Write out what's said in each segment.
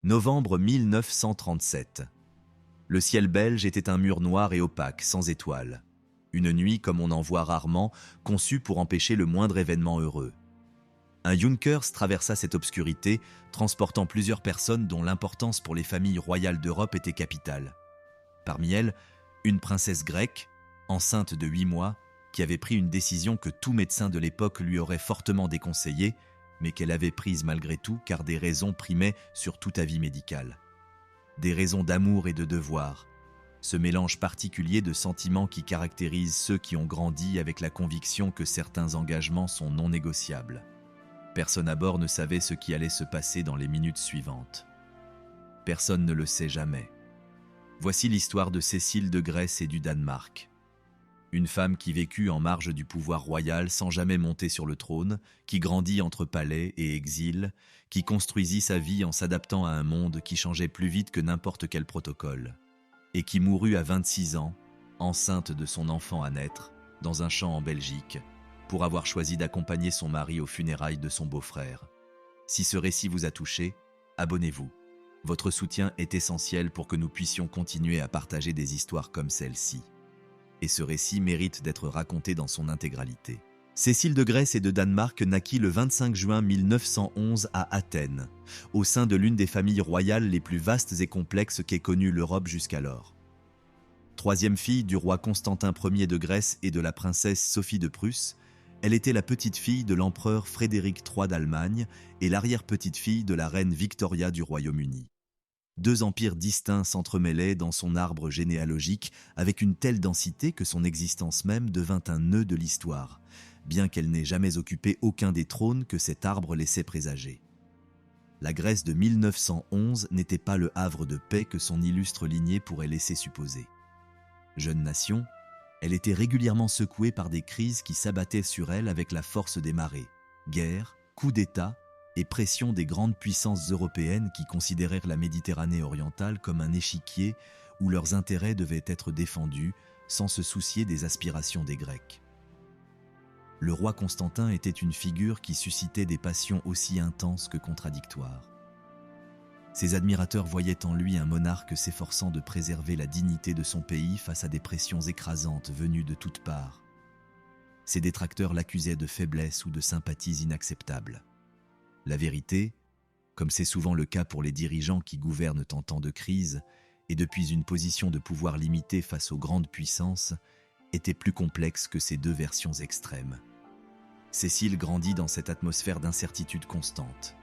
Novembre 1937. Le ciel belge était un mur noir et opaque, sans étoiles. Une nuit comme on en voit rarement, conçue pour empêcher le moindre événement heureux. Un Junkers traversa cette obscurité, transportant plusieurs personnes dont l'importance pour les familles royales d'Europe était capitale. Parmi elles, une princesse grecque, enceinte de 8 mois, qui avait pris une décision que tout médecin de l'époque lui aurait fortement déconseillée, mais qu'elle avait prise malgré tout car des raisons primaient sur tout avis médical. Des raisons d'amour et de devoir, ce mélange particulier de sentiments qui caractérise ceux qui ont grandi avec la conviction que certains engagements sont non négociables. Personne à bord ne savait ce qui allait se passer dans les minutes suivantes. Personne ne le sait jamais. Voici l'histoire de Cécile de Grèce et du Danemark. Une femme qui vécut en marge du pouvoir royal sans jamais monter sur le trône, qui grandit entre palais et exil, qui construisit sa vie en s'adaptant à un monde qui changeait plus vite que n'importe quel protocole, et qui mourut à 26 ans, enceinte de son enfant à naître, dans un champ en Belgique, pour avoir choisi d'accompagner son mari aux funérailles de son beau-frère. Si ce récit vous a touché, abonnez-vous. Votre soutien est essentiel pour que nous puissions continuer à partager des histoires comme celle-ci. Et ce récit mérite d'être raconté dans son intégralité. Cécile de Grèce et de Danemark naquit le 25 juin 1911 à Athènes, au sein de l'une des familles royales les plus vastes et complexes qu'ait connue l'Europe jusqu'alors. Troisième fille du roi Constantin Ier de Grèce et de la princesse Sophie de Prusse, elle était la petite-fille de l'empereur Frédéric III d'Allemagne et l'arrière-petite-fille de la reine Victoria du Royaume-Uni. Deux empires distincts s'entremêlaient dans son arbre généalogique avec une telle densité que son existence même devint un nœud de l'histoire, bien qu'elle n'ait jamais occupé aucun des trônes que cet arbre laissait présager. La Grèce de 1911 n'était pas le havre de paix que son illustre lignée pourrait laisser supposer. Jeune nation, elle était régulièrement secouée par des crises qui s'abattaient sur elle avec la force des marées, guerres, coups d'État, et pression des grandes puissances européennes qui considérèrent la Méditerranée orientale comme un échiquier où leurs intérêts devaient être défendus sans se soucier des aspirations des Grecs. Le roi Constantin était une figure qui suscitait des passions aussi intenses que contradictoires. Ses admirateurs voyaient en lui un monarque s'efforçant de préserver la dignité de son pays face à des pressions écrasantes venues de toutes parts. Ses détracteurs l'accusaient de faiblesse ou de sympathies inacceptables. La vérité, comme c'est souvent le cas pour les dirigeants qui gouvernent en temps de crise et depuis une position de pouvoir limité face aux grandes puissances, était plus complexe que ces deux versions extrêmes. Cécile grandit dans cette atmosphère d'incertitude constante.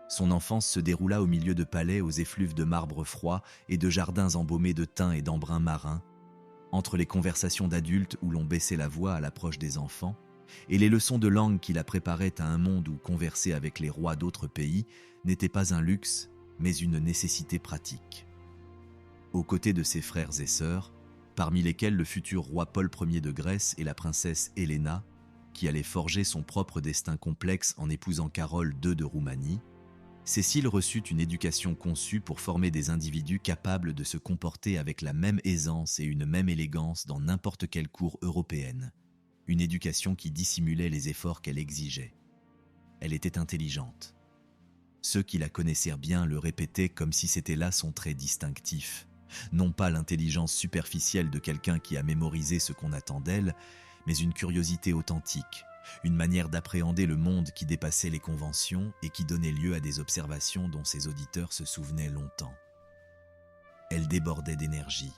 Son enfance se déroula au milieu de palais aux effluves de marbre froid et de jardins embaumés de thym et d'embrun marin, entre les conversations d'adultes où l'on baissait la voix à l'approche des enfants, et les leçons de langue qui la préparaient à un monde où converser avec les rois d'autres pays n'était pas un luxe, mais une nécessité pratique. Aux côtés de ses frères et sœurs, parmi lesquels le futur roi Paul Ier de Grèce et la princesse Helena, qui allait forger son propre destin complexe en épousant Carole II de Roumanie, Cécile reçut une éducation conçue pour former des individus capables de se comporter avec la même aisance et une même élégance dans n'importe quelle cour européenne. Une éducation qui dissimulait les efforts qu'elle exigeait. Elle était intelligente. Ceux qui la connaissèrent bien le répétaient comme si c'était là son trait distinctif. Non pas l'intelligence superficielle de quelqu'un qui a mémorisé ce qu'on attend d'elle, mais une curiosité authentique, une manière d'appréhender le monde qui dépassait les conventions et qui donnait lieu à des observations dont ses auditeurs se souvenaient longtemps. Elle débordait d'énergie.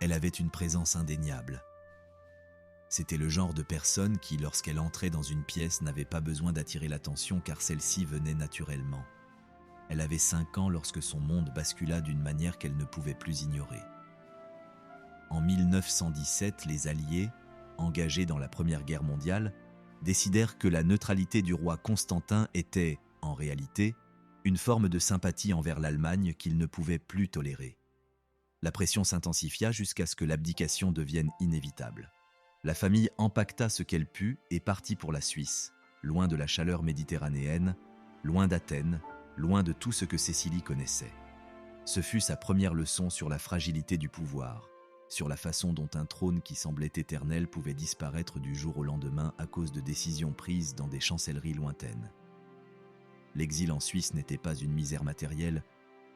Elle avait une présence indéniable. C'était le genre de personne qui, lorsqu'elle entrait dans une pièce, n'avait pas besoin d'attirer l'attention car celle-ci venait naturellement. Elle avait 5 ans lorsque son monde bascula d'une manière qu'elle ne pouvait plus ignorer. En 1917, les Alliés, engagés dans la Première Guerre mondiale, décidèrent que la neutralité du roi Constantin était, en réalité, une forme de sympathie envers l'Allemagne qu'ils ne pouvaient plus tolérer. La pression s'intensifia jusqu'à ce que l'abdication devienne inévitable. La famille empaqueta ce qu'elle put et partit pour la Suisse, loin de la chaleur méditerranéenne, loin d'Athènes, loin de tout ce que Cécilie connaissait. Ce fut sa première leçon sur la fragilité du pouvoir, sur la façon dont un trône qui semblait éternel pouvait disparaître du jour au lendemain à cause de décisions prises dans des chancelleries lointaines. l'exil en Suisse n'était pas une misère matérielle,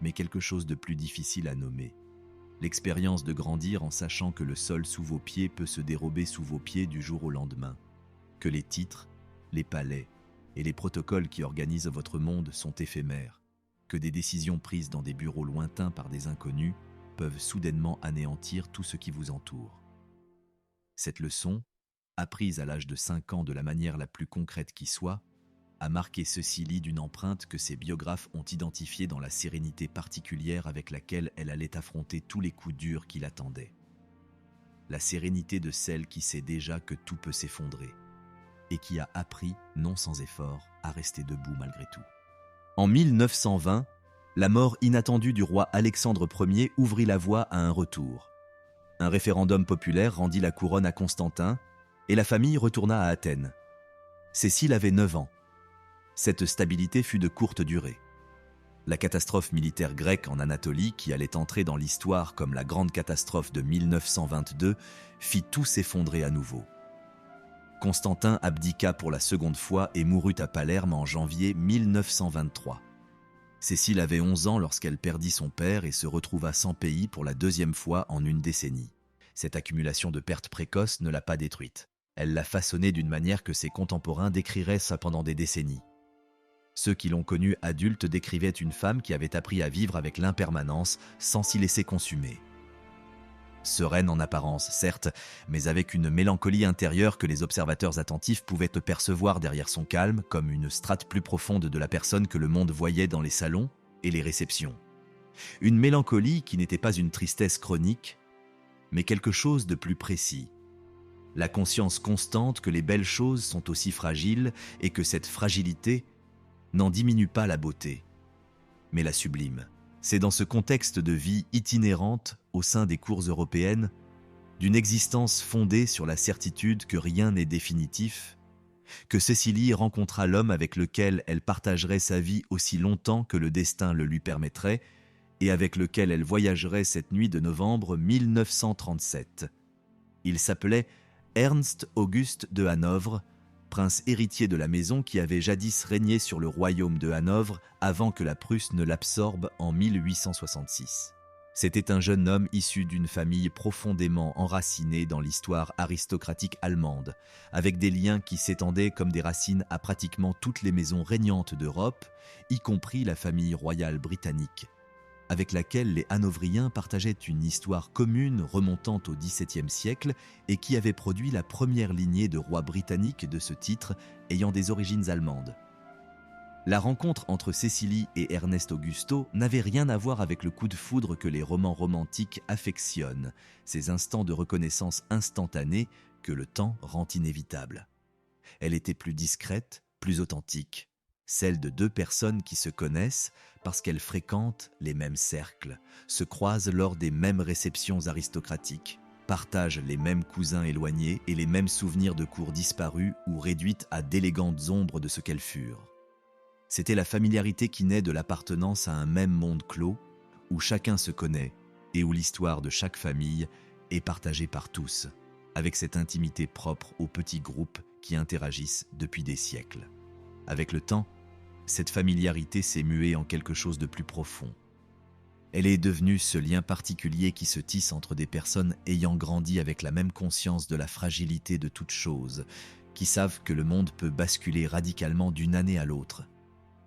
mais quelque chose de plus difficile à nommer. L'expérience de grandir en sachant que le sol sous vos pieds peut se dérober sous vos pieds du jour au lendemain, que les titres, les palais et les protocoles qui organisent votre monde sont éphémères, que des décisions prises dans des bureaux lointains par des inconnus peuvent soudainement anéantir tout ce qui vous entoure. Cette leçon, apprise à l'âge de 5 ans de la manière la plus concrète qui soit, a marqué Cécilie d'une empreinte que ses biographes ont identifiée dans la sérénité particulière avec laquelle elle allait affronter tous les coups durs qui l'attendaient. La sérénité de celle qui sait déjà que tout peut s'effondrer et qui a appris, non sans effort, à rester debout malgré tout. En 1920, la mort inattendue du roi Alexandre Ier ouvrit la voie à un retour. Un référendum populaire rendit la couronne à Constantin et la famille retourna à Athènes. Cécile avait 9 ans. Cette stabilité fut de courte durée. La catastrophe militaire grecque en Anatolie, qui allait entrer dans l'histoire comme la grande catastrophe de 1922, fit tout s'effondrer à nouveau. Constantin abdiqua pour la seconde fois et mourut à Palerme en janvier 1923. Cécile avait 11 ans lorsqu'elle perdit son père et se retrouva sans pays pour la deuxième fois en une décennie. Cette accumulation de pertes précoces ne l'a pas détruite. Elle l'a façonnée d'une manière que ses contemporains décriraient ça pendant des décennies. Ceux qui l'ont connue adulte décrivaient une femme qui avait appris à vivre avec l'impermanence sans s'y laisser consumer. Sereine en apparence, certes, mais avec une mélancolie intérieure que les observateurs attentifs pouvaient percevoir derrière son calme, comme une strate plus profonde de la personne que le monde voyait dans les salons et les réceptions. Une mélancolie qui n'était pas une tristesse chronique, mais quelque chose de plus précis. La conscience constante que les belles choses sont aussi fragiles et que cette fragilité n'en diminue pas la beauté, mais la sublime. C'est dans ce contexte de vie itinérante au sein des cours européennes, d'une existence fondée sur la certitude que rien n'est définitif, que Cécilie rencontra l'homme avec lequel elle partagerait sa vie aussi longtemps que le destin le lui permettrait et avec lequel elle voyagerait cette nuit de novembre 1937. Il s'appelait Ernst August de Hanovre, prince héritier de la maison qui avait jadis régné sur le royaume de Hanovre avant que la Prusse ne l'absorbe en 1866. C'était un jeune homme issu d'une famille profondément enracinée dans l'histoire aristocratique allemande, avec des liens qui s'étendaient comme des racines à pratiquement toutes les maisons régnantes d'Europe, y compris la famille royale britannique, avec laquelle les Hanovriens partageaient une histoire commune remontant au XVIIe siècle et qui avait produit la première lignée de rois britanniques de ce titre ayant des origines allemandes. La rencontre entre Cécilie et Ernest Augusto n'avait rien à voir avec le coup de foudre que les romans romantiques affectionnent, ces instants de reconnaissance instantanée que le temps rend inévitables. Elle était plus discrète, plus authentique, celle de deux personnes qui se connaissent parce qu'elles fréquentent les mêmes cercles, se croisent lors des mêmes réceptions aristocratiques, partagent les mêmes cousins éloignés et les mêmes souvenirs de cours disparus ou réduites à d'élégantes ombres de ce qu'elles furent. C'était la familiarité qui naît de l'appartenance à un même monde clos, où chacun se connaît et où l'histoire de chaque famille est partagée par tous, avec cette intimité propre aux petits groupes qui interagissent depuis des siècles. Avec le temps, cette familiarité s'est muée en quelque chose de plus profond. Elle est devenue ce lien particulier qui se tisse entre des personnes ayant grandi avec la même conscience de la fragilité de toute chose, qui savent que le monde peut basculer radicalement d'une année à l'autre,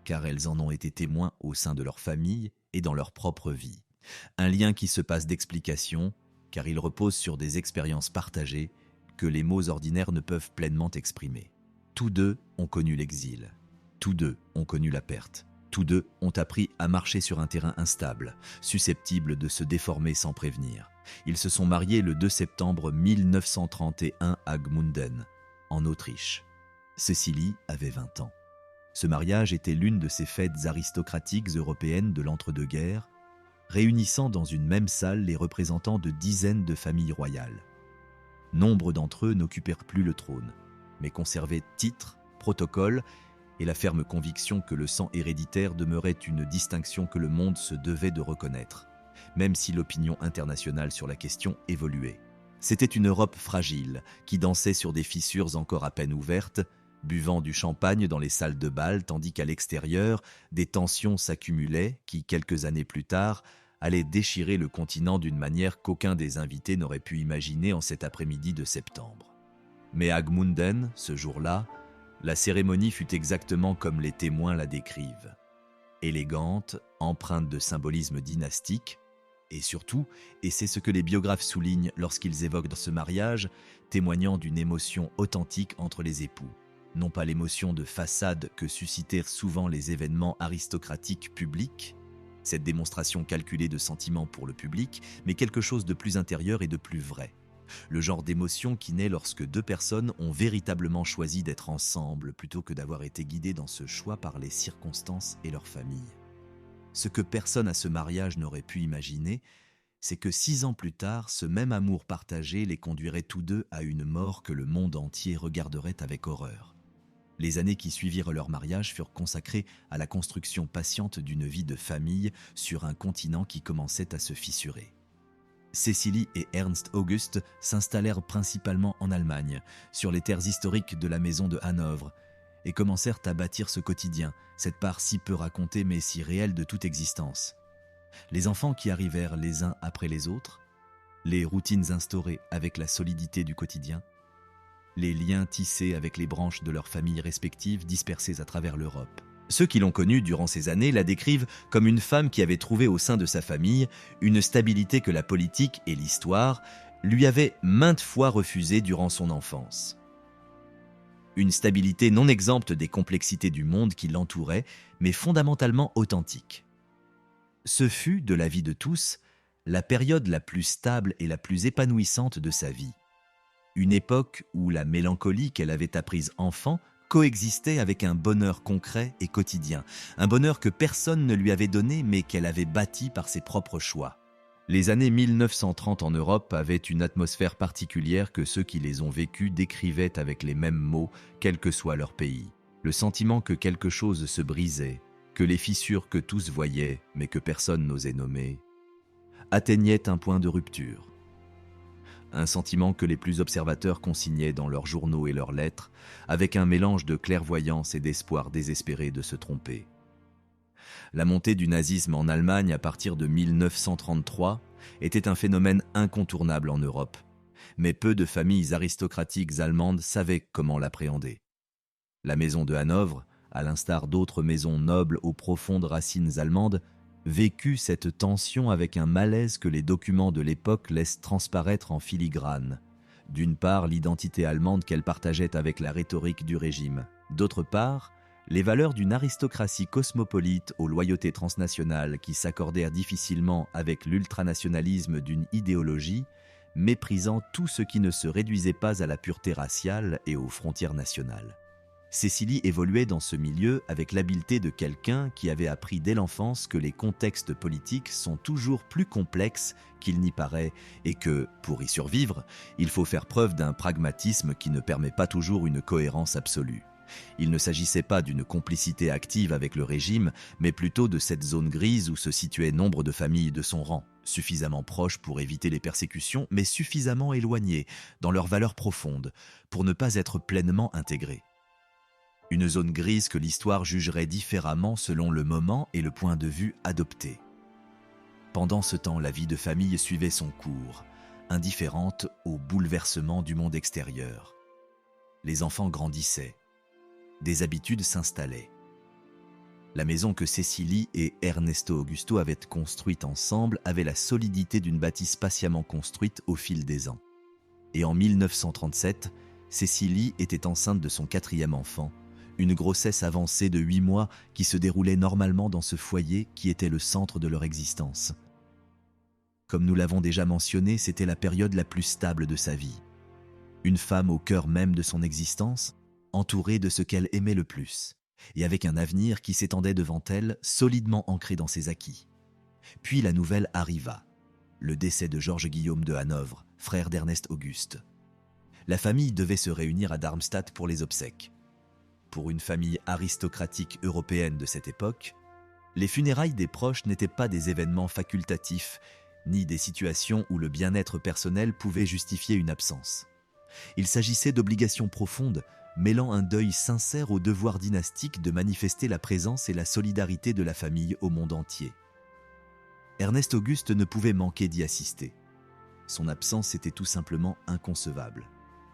car elles en ont été témoins au sein de leur famille et dans leur propre vie. Un lien qui se passe d'explication, car il repose sur des expériences partagées que les mots ordinaires ne peuvent pleinement exprimer. Tous deux ont connu l'exil. Tous deux ont connu la perte. Tous deux ont appris à marcher sur un terrain instable, susceptible de se déformer sans prévenir. Ils se sont mariés le 2 septembre 1931 à Gmunden, en Autriche. Cécilie avait 20 ans. Ce mariage était l'une de ces fêtes aristocratiques européennes de l'entre-deux-guerres, réunissant dans une même salle les représentants de dizaines de familles royales. Nombre d'entre eux n'occupèrent plus le trône, mais conservaient titres, protocoles et la ferme conviction que le sang héréditaire demeurait une distinction que le monde se devait de reconnaître, même si l'opinion internationale sur la question évoluait. C'était une Europe fragile, qui dansait sur des fissures encore à peine ouvertes, buvant du champagne dans les salles de bal, tandis qu'à l'extérieur, des tensions s'accumulaient qui, quelques années plus tard, allaient déchirer le continent d'une manière qu'aucun des invités n'aurait pu imaginer en cet après-midi de septembre. Mais à Gmunden, ce jour-là, la cérémonie fut exactement comme les témoins la décrivent. Élégante, empreinte de symbolisme dynastique, et surtout, et c'est ce que les biographes soulignent lorsqu'ils évoquent ce mariage, témoignant d'une émotion authentique entre les époux. Non pas l'émotion de façade que suscitèrent souvent les événements aristocratiques publics, cette démonstration calculée de sentiments pour le public, mais quelque chose de plus intérieur et de plus vrai. Le genre d'émotion qui naît lorsque deux personnes ont véritablement choisi d'être ensemble plutôt que d'avoir été guidées dans ce choix par les circonstances et leur famille. Ce que personne à ce mariage n'aurait pu imaginer, c'est que 6 ans plus tard, ce même amour partagé les conduirait tous deux à une mort que le monde entier regarderait avec horreur. Les années qui suivirent leur mariage furent consacrées à la construction patiente d'une vie de famille sur un continent qui commençait à se fissurer. Cécilie et Ernst August s'installèrent principalement en Allemagne, sur les terres historiques de la maison de Hanovre, et commencèrent à bâtir ce quotidien, cette part si peu racontée mais si réelle de toute existence. Les enfants qui arrivèrent les uns après les autres, les routines instaurées avec la solidité du quotidien, les liens tissés avec les branches de leurs familles respectives dispersées à travers l'Europe. Ceux qui l'ont connue durant ces années la décrivent comme une femme qui avait trouvé au sein de sa famille une stabilité que la politique et l'histoire lui avaient maintes fois refusée durant son enfance. Une stabilité non exempte des complexités du monde qui l'entourait, mais fondamentalement authentique. Ce fut, de la vie de tous, la période la plus stable et la plus épanouissante de sa vie. Une époque où la mélancolie qu'elle avait apprise enfant coexistait avec un bonheur concret et quotidien, un bonheur que personne ne lui avait donné mais qu'elle avait bâti par ses propres choix. Les années 1930 en Europe avaient une atmosphère particulière que ceux qui les ont vécues décrivaient avec les mêmes mots, quel que soit leur pays. Le sentiment que quelque chose se brisait, que les fissures que tous voyaient mais que personne n'osait nommer, atteignaient un point de rupture. Un sentiment que les plus observateurs consignaient dans leurs journaux et leurs lettres, avec un mélange de clairvoyance et d'espoir désespéré de se tromper. La montée du nazisme en Allemagne à partir de 1933 était un phénomène incontournable en Europe, mais peu de familles aristocratiques allemandes savaient comment l'appréhender. La maison de Hanovre, à l'instar d'autres maisons nobles aux profondes racines allemandes, vécut cette tension avec un malaise que les documents de l'époque laissent transparaître en filigrane. D'une part, l'identité allemande qu'elle partageait avec la rhétorique du régime. D'autre part, les valeurs d'une aristocratie cosmopolite aux loyautés transnationales qui s'accordèrent difficilement avec l'ultranationalisme d'une idéologie, méprisant tout ce qui ne se réduisait pas à la pureté raciale et aux frontières nationales. Cécilie évoluait dans ce milieu avec l'habileté de quelqu'un qui avait appris dès l'enfance que les contextes politiques sont toujours plus complexes qu'il n'y paraît et que, pour y survivre, il faut faire preuve d'un pragmatisme qui ne permet pas toujours une cohérence absolue. Il ne s'agissait pas d'une complicité active avec le régime, mais plutôt de cette zone grise où se situaient nombre de familles de son rang, suffisamment proches pour éviter les persécutions, mais suffisamment éloignées dans leurs valeurs profondes pour ne pas être pleinement intégrées. Une zone grise que l'histoire jugerait différemment selon le moment et le point de vue adopté. Pendant ce temps, la vie de famille suivait son cours, indifférente aux bouleversements du monde extérieur. Les enfants grandissaient. Des habitudes s'installaient. La maison que Cécilie et Ernesto Augusto avaient construite ensemble avait la solidité d'une bâtisse patiemment construite au fil des ans. Et en 1937, Cécilie était enceinte de son 4e enfant, une grossesse avancée de 8 mois qui se déroulait normalement dans ce foyer qui était le centre de leur existence. Comme nous l'avons déjà mentionné, c'était la période la plus stable de sa vie. Une femme au cœur même de son existence, entourée de ce qu'elle aimait le plus, et avec un avenir qui s'étendait devant elle, solidement ancré dans ses acquis. Puis la nouvelle arriva, le décès de Georges-Guillaume de Hanovre, frère d'Ernest Auguste. La famille devait se réunir à Darmstadt pour les obsèques. Pour une famille aristocratique européenne de cette époque, les funérailles des proches n'étaient pas des événements facultatifs, ni des situations où le bien-être personnel pouvait justifier une absence. Il s'agissait d'obligations profondes, mêlant un deuil sincère au devoir dynastique de manifester la présence et la solidarité de la famille au monde entier. Ernest Auguste ne pouvait manquer d'y assister. Son absence était tout simplement inconcevable.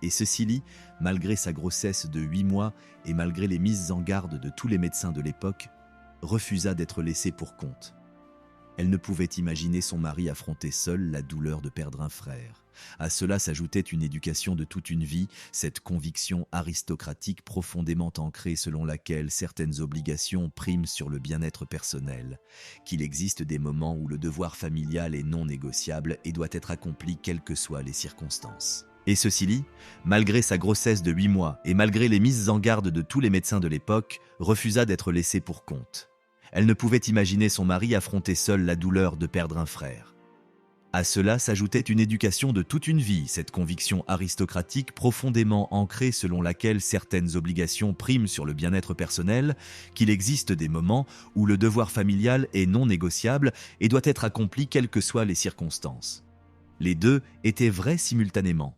Et Cécilie, malgré sa grossesse de 8 mois et malgré les mises en garde de tous les médecins de l'époque, refusa d'être laissée pour compte. Elle ne pouvait imaginer son mari affronter seul la douleur de perdre un frère. À cela s'ajoutait une éducation de toute une vie, cette conviction aristocratique profondément ancrée selon laquelle certaines obligations priment sur le bien-être personnel, qu'il existe des moments où le devoir familial est non négociable et doit être accompli quelles que soient les circonstances. Et Cécilie, malgré sa grossesse de 8 mois et malgré les mises en garde de tous les médecins de l'époque, refusa d'être laissée pour compte. Elle ne pouvait imaginer son mari affronter seul la douleur de perdre un frère. À cela s'ajoutait une éducation de toute une vie, cette conviction aristocratique profondément ancrée selon laquelle certaines obligations priment sur le bien-être personnel, qu'il existe des moments où le devoir familial est non négociable et doit être accompli quelles que soient les circonstances. Les deux étaient vrais simultanément,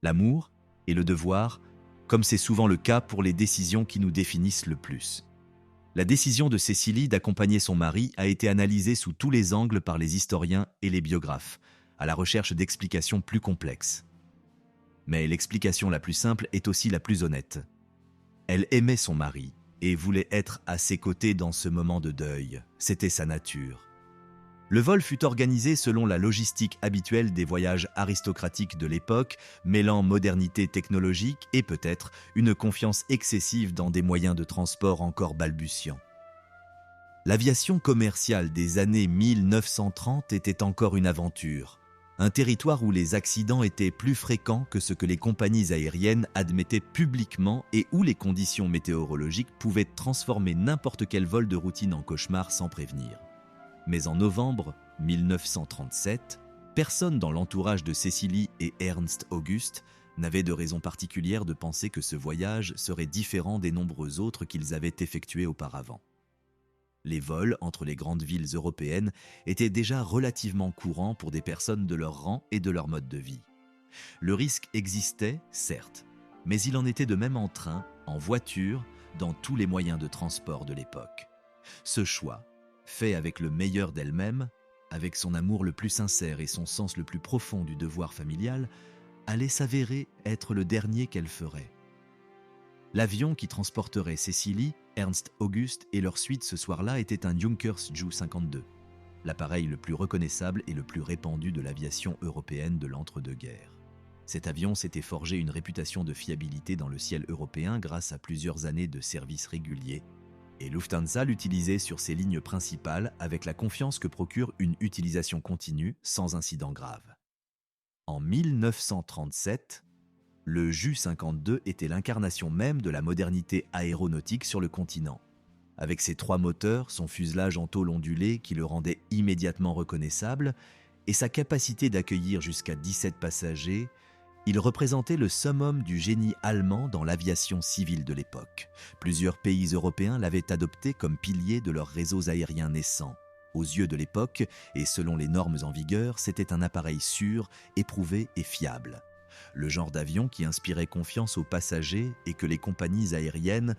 l'amour et le devoir, comme c'est souvent le cas pour les décisions qui nous définissent le plus. La décision de Cécilie d'accompagner son mari a été analysée sous tous les angles par les historiens et les biographes, à la recherche d'explications plus complexes. Mais l'explication la plus simple est aussi la plus honnête. Elle aimait son mari et voulait être à ses côtés dans ce moment de deuil. C'était sa nature. Le vol fut organisé selon la logistique habituelle des voyages aristocratiques de l'époque, mêlant modernité technologique et peut-être une confiance excessive dans des moyens de transport encore balbutiants. L'aviation commerciale des années 1930 était encore une aventure, un territoire où les accidents étaient plus fréquents que ce que les compagnies aériennes admettaient publiquement et où les conditions météorologiques pouvaient transformer n'importe quel vol de routine en cauchemar sans prévenir. Mais en novembre 1937, personne dans l'entourage de Cécilie et Ernst Auguste n'avait de raison particulière de penser que ce voyage serait différent des nombreux autres qu'ils avaient effectués auparavant. Les vols entre les grandes villes européennes étaient déjà relativement courants pour des personnes de leur rang et de leur mode de vie. Le risque existait, certes, mais il en était de même en train, en voiture, dans tous les moyens de transport de l'époque. Ce choix, fait avec le meilleur d'elle-même, avec son amour le plus sincère et son sens le plus profond du devoir familial, allait s'avérer être le dernier qu'elle ferait. L'avion qui transporterait Cécilie, Ernst Auguste et leur suite ce soir-là était un Junkers Ju-52, l'appareil le plus reconnaissable et le plus répandu de l'aviation européenne de l'entre-deux-guerres. Cet avion s'était forgé une réputation de fiabilité dans le ciel européen grâce à plusieurs années de service régulier, et Lufthansa l'utilisait sur ses lignes principales avec la confiance que procure une utilisation continue sans incident grave. En 1937, le Ju-52 était l'incarnation même de la modernité aéronautique sur le continent. Avec ses 3 moteurs, son fuselage en tôle ondulée qui le rendait immédiatement reconnaissable et sa capacité d'accueillir jusqu'à 17 passagers, il représentait le summum du génie allemand dans l'aviation civile de l'époque. Plusieurs pays européens l'avaient adopté comme pilier de leurs réseaux aériens naissants. Aux yeux de l'époque, et selon les normes en vigueur, c'était un appareil sûr, éprouvé et fiable. Le genre d'avion qui inspirait confiance aux passagers et que les compagnies aériennes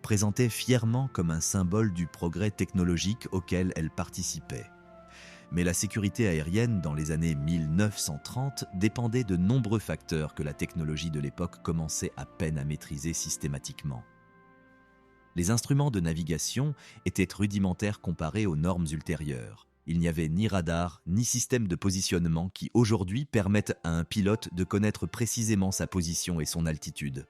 présentaient fièrement comme un symbole du progrès technologique auquel elles participaient. Mais la sécurité aérienne dans les années 1930 dépendait de nombreux facteurs que la technologie de l'époque commençait à peine à maîtriser systématiquement. Les instruments de navigation étaient rudimentaires comparés aux normes ultérieures. Il n'y avait ni radar, ni système de positionnement qui aujourd'hui permettent à un pilote de connaître précisément sa position et son altitude.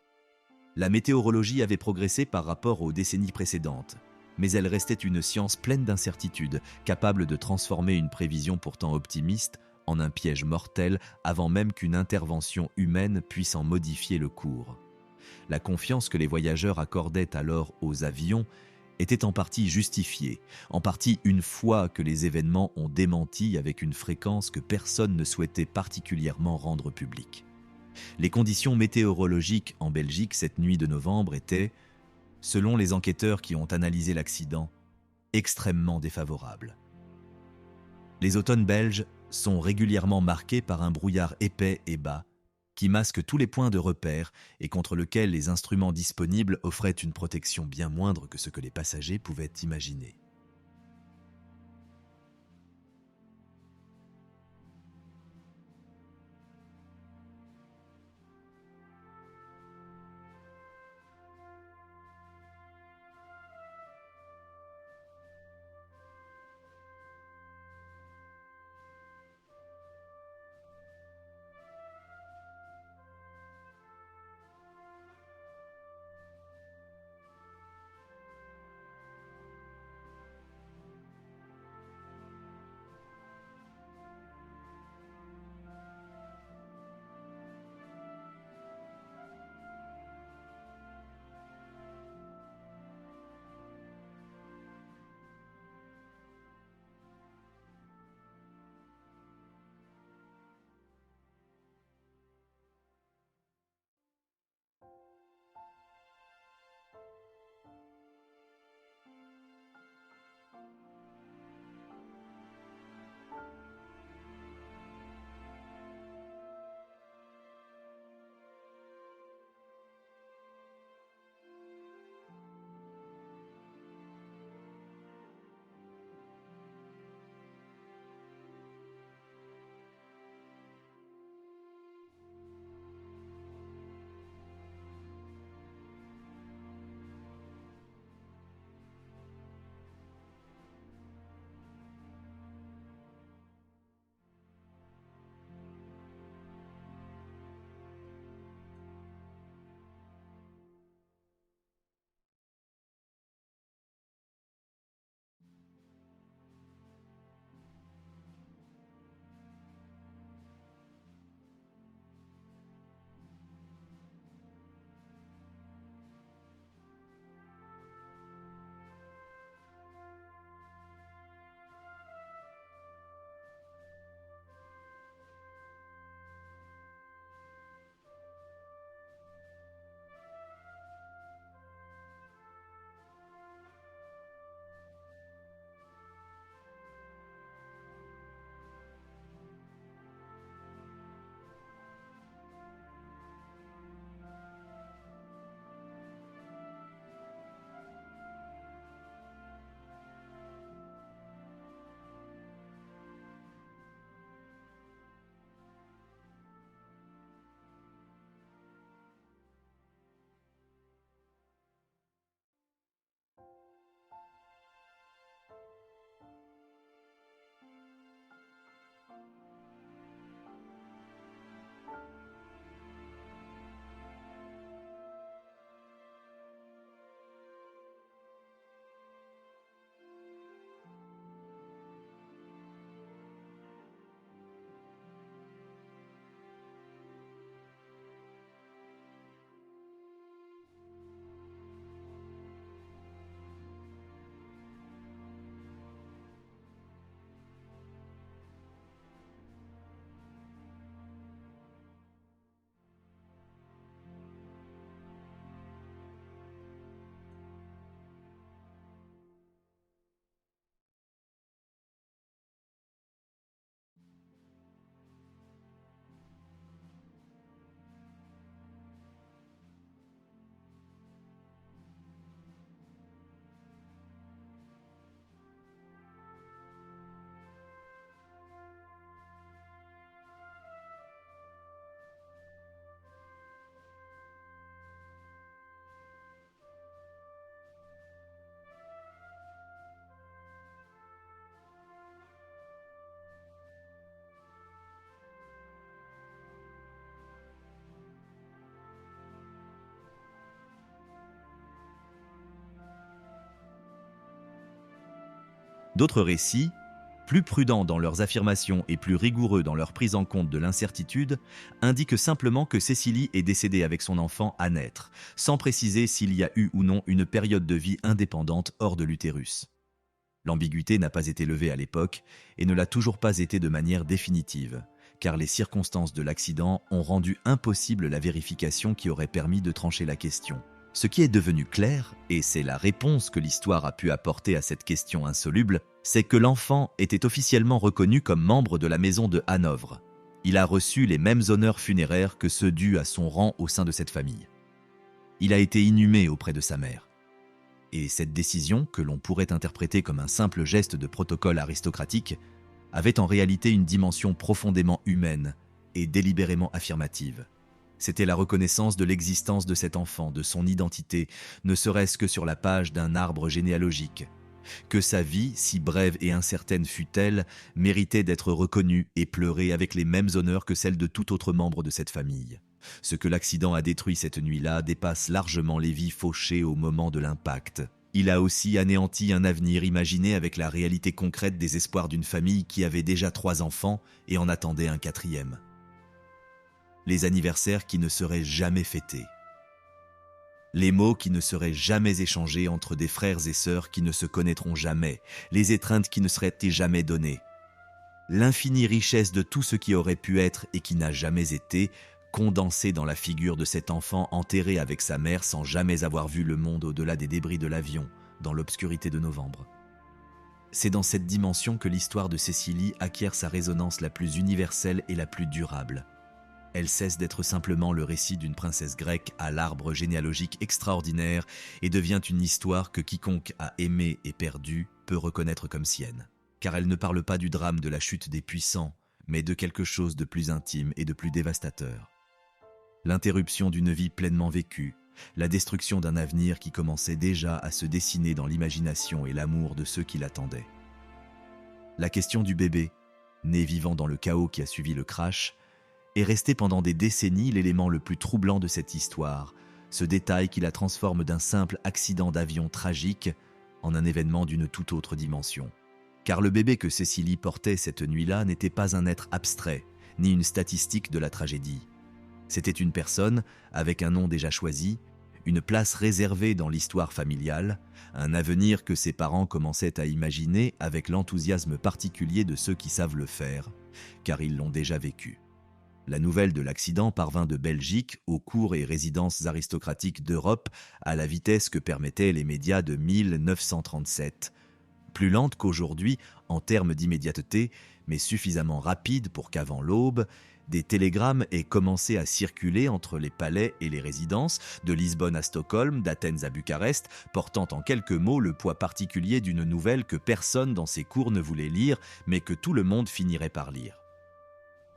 La météorologie avait progressé par rapport aux décennies précédentes, mais elle restait une science pleine d'incertitudes, capable de transformer une prévision pourtant optimiste en un piège mortel avant même qu'une intervention humaine puisse en modifier le cours. La confiance que les voyageurs accordaient alors aux avions était en partie justifiée, en partie une foi que les événements ont démenti avec une fréquence que personne ne souhaitait particulièrement rendre publique. Les conditions météorologiques en Belgique cette nuit de novembre étaient, selon les enquêteurs qui ont analysé l'accident, extrêmement défavorables. Les automnes belges sont régulièrement marqués par un brouillard épais et bas, qui masque tous les points de repère et contre lequel les instruments disponibles offraient une protection bien moindre que ce que les passagers pouvaient imaginer. D'autres récits, plus prudents dans leurs affirmations et plus rigoureux dans leur prise en compte de l'incertitude, indiquent simplement que Cécilie est décédée avec son enfant à naître, sans préciser s'il y a eu ou non une période de vie indépendante hors de l'utérus. L'ambiguïté n'a pas été levée à l'époque et ne l'a toujours pas été de manière définitive, car les circonstances de l'accident ont rendu impossible la vérification qui aurait permis de trancher la question. Ce qui est devenu clair, et c'est la réponse que l'histoire a pu apporter à cette question insoluble, c'est que l'enfant était officiellement reconnu comme membre de la maison de Hanovre. Il a reçu les mêmes honneurs funéraires que ceux dus à son rang au sein de cette famille. Il a été inhumé auprès de sa mère. Et cette décision, que l'on pourrait interpréter comme un simple geste de protocole aristocratique, avait en réalité une dimension profondément humaine et délibérément affirmative. C'était la reconnaissance de l'existence de cet enfant, de son identité, ne serait-ce que sur la page d'un arbre généalogique. Que sa vie, si brève et incertaine fût-elle, méritait d'être reconnue et pleurée avec les mêmes honneurs que celle de tout autre membre de cette famille. Ce que l'accident a détruit cette nuit-là dépasse largement les vies fauchées au moment de l'impact. Il a aussi anéanti un avenir imaginé avec la réalité concrète des espoirs d'une famille qui avait déjà 3 enfants et en attendait un 4e. Les anniversaires qui ne seraient jamais fêtés. Les mots qui ne seraient jamais échangés entre des frères et sœurs qui ne se connaîtront jamais, les étreintes qui ne seraient jamais données. L'infinie richesse de tout ce qui aurait pu être et qui n'a jamais été, condensé dans la figure de cet enfant enterré avec sa mère sans jamais avoir vu le monde au-delà des débris de l'avion, dans l'obscurité de novembre. C'est dans cette dimension que l'histoire de Cécilie acquiert sa résonance la plus universelle et la plus durable. Elle cesse d'être simplement le récit d'une princesse grecque à l'arbre généalogique extraordinaire et devient une histoire que quiconque a aimé et perdu peut reconnaître comme sienne. Car elle ne parle pas du drame de la chute des puissants, mais de quelque chose de plus intime et de plus dévastateur. L'interruption d'une vie pleinement vécue, la destruction d'un avenir qui commençait déjà à se dessiner dans l'imagination et l'amour de ceux qui l'attendaient. La question du bébé, né vivant dans le chaos qui a suivi le crash, est resté pendant des décennies l'élément le plus troublant de cette histoire, ce détail qui la transforme d'un simple accident d'avion tragique en un événement d'une toute autre dimension. Car le bébé que Cécilie portait cette nuit-là n'était pas un être abstrait, ni une statistique de la tragédie. C'était une personne avec un nom déjà choisi, une place réservée dans l'histoire familiale, un avenir que ses parents commençaient à imaginer avec l'enthousiasme particulier de ceux qui savent le faire, car ils l'ont déjà vécu. La nouvelle de l'accident parvint de Belgique aux cours et résidences aristocratiques d'Europe à la vitesse que permettaient les médias de 1937. Plus lente qu'aujourd'hui en termes d'immédiateté, mais suffisamment rapide pour qu'avant l'aube, des télégrammes aient commencé à circuler entre les palais et les résidences, de Lisbonne à Stockholm, d'Athènes à Bucarest, portant en quelques mots le poids particulier d'une nouvelle que personne dans ses cours ne voulait lire, mais que tout le monde finirait par lire.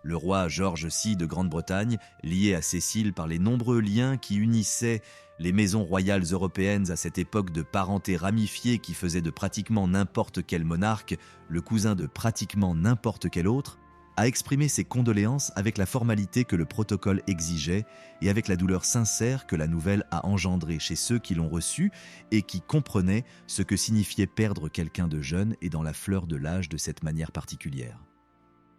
Le roi George VI de Grande-Bretagne, lié à Cécile par les nombreux liens qui unissaient les maisons royales européennes à cette époque de parenté ramifiée qui faisait de pratiquement n'importe quel monarque le cousin de pratiquement n'importe quel autre, a exprimé ses condoléances avec la formalité que le protocole exigeait et avec la douleur sincère que la nouvelle a engendrée chez ceux qui l'ont reçue et qui comprenaient ce que signifiait perdre quelqu'un de jeune et dans la fleur de l'âge de cette manière particulière.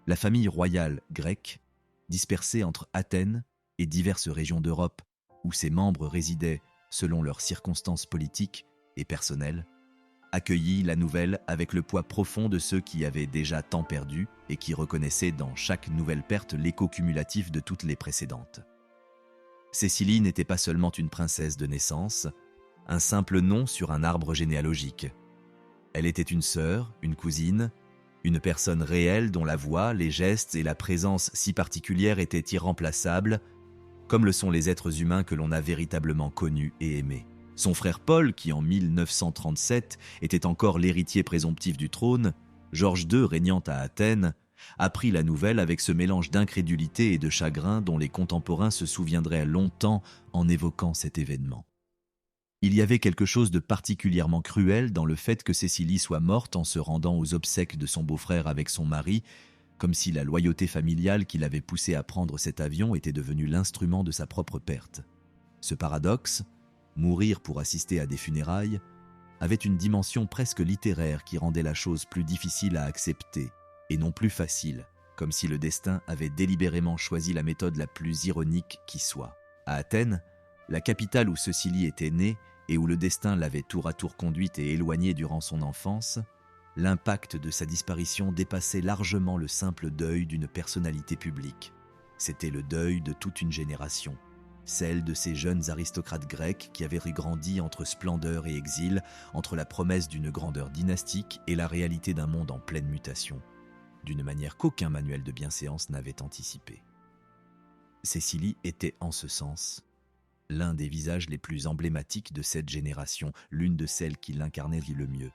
La famille royale grecque, dispersée entre Athènes et diverses régions d'Europe où ses membres résidaient selon leurs circonstances politiques et personnelles, accueillit la nouvelle avec le poids profond de ceux qui avaient déjà tant perdu et qui reconnaissaient dans chaque nouvelle perte l'écho cumulatif de toutes les précédentes. Cécilie n'était pas seulement une princesse de naissance, un simple nom sur un arbre généalogique. Elle était une sœur, une cousine, une personne réelle dont la voix, les gestes et la présence si particulières étaient irremplaçables, comme le sont les êtres humains que l'on a véritablement connus et aimés. Son frère Paul, qui en 1937 était encore l'héritier présomptif du trône, George II régnant à Athènes, apprit la nouvelle avec ce mélange d'incrédulité et de chagrin dont les contemporains se souviendraient longtemps en évoquant cet événement. Il y avait quelque chose de particulièrement cruel dans le fait que Cécilie soit morte en se rendant aux obsèques de son beau-frère avec son mari, comme si la loyauté familiale qui l'avait poussé à prendre cet avion était devenue l'instrument de sa propre perte. Ce paradoxe, mourir pour assister à des funérailles, avait une dimension presque littéraire qui rendait la chose plus difficile à accepter et non plus facile, comme si le destin avait délibérément choisi la méthode la plus ironique qui soit. À Athènes, la capitale où Cécilie était née et où le destin l'avait tour à tour conduite et éloignée durant son enfance, l'impact de sa disparition dépassait largement le simple deuil d'une personnalité publique. C'était le deuil de toute une génération, celle de ces jeunes aristocrates grecs qui avaient grandi entre splendeur et exil, entre la promesse d'une grandeur dynastique et la réalité d'un monde en pleine mutation. d'une manière qu'aucun manuel de bienséance n'avait anticipé. Cécilie était en ce sens l'un des visages les plus emblématiques de cette génération, l'une de celles qui l'incarnait le mieux.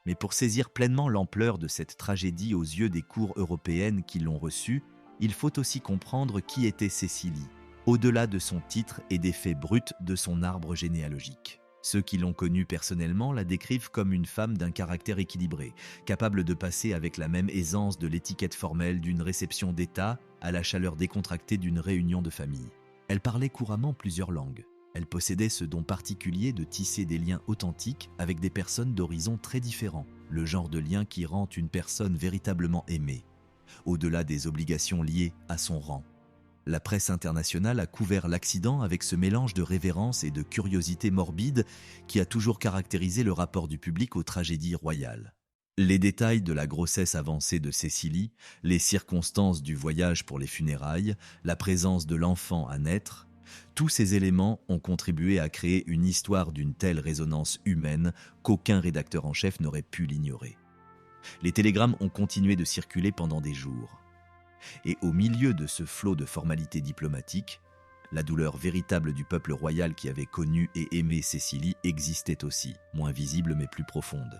Mais pour saisir pleinement l'ampleur de cette tragédie aux yeux des cours européennes qui l'ont reçue, il faut aussi comprendre qui était Cécilie, au-delà de son titre et des faits bruts de son arbre généalogique. Ceux qui l'ont connue personnellement la décrivent comme une femme d'un caractère équilibré, capable de passer avec la même aisance de l'étiquette formelle d'une réception d'État à la chaleur décontractée d'une réunion de famille. Elle parlait couramment plusieurs langues. Elle possédait ce don particulier de tisser des liens authentiques avec des personnes d'horizons très différents, le genre de lien qui rend une personne véritablement aimée, au-delà des obligations liées à son rang. La presse internationale a couvert l'accident avec ce mélange de révérence et de curiosité morbide qui a toujours caractérisé le rapport du public aux tragédies royales. Les détails de la grossesse avancée de Cécilie, les circonstances du voyage pour les funérailles, la présence de l'enfant à naître, tous ces éléments ont contribué à créer une histoire d'une telle résonance humaine qu'aucun rédacteur en chef n'aurait pu l'ignorer. Les télégrammes ont continué de circuler pendant des jours. Et au milieu de ce flot de formalités diplomatiques, la douleur véritable du peuple royal qui avait connu et aimé Cécilie existait aussi, moins visible mais plus profonde.